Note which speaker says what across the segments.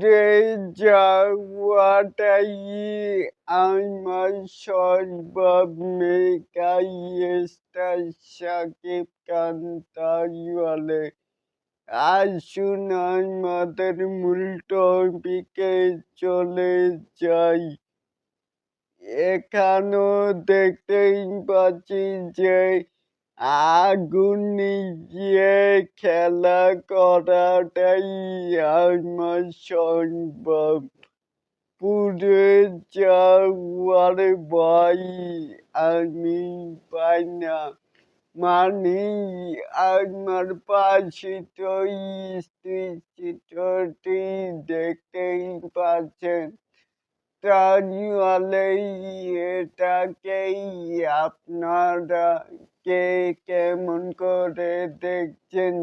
Speaker 1: পুড়ে যাওয়াটাই আমার সম্ভব মেকাই স্টার শাকিব খান তাই বলে। আসুন আমাদের মূল টপিকে চলে যাই। এখানেও দেখতেই পাচ্ছি যে আগুন নিভিয়ে খেলা করাটাই আমার সম্ভব। পুড়ে যাওয়ার ভয় আমি পাই না। মানে আমার পাশে তো চিত্রটি দেখতেই পাচ্ছেন। তাহলেই এটাকেই আপনারা কে কেমন করে দেখছেন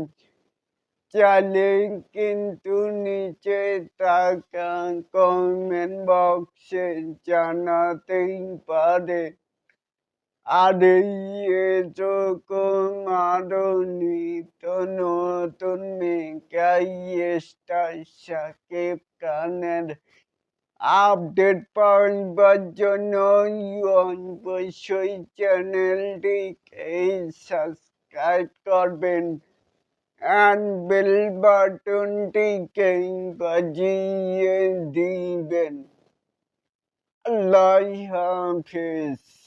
Speaker 1: চাইলে কিন্তু নিচে থাকা কমেন্ট বক্সে জানাতেই পারে। আর এরকম আরো নিত্য নতুন মেগাই স্টার শাকিব খানের আপডেট পাওয়ার জন্য অবশ্যই চ্যানেলটিকে সাবস্ক্রাইব করবেন and bell বাটনটিকে বাজিয়ে দিবেন। আল্লাহ হাফেজ।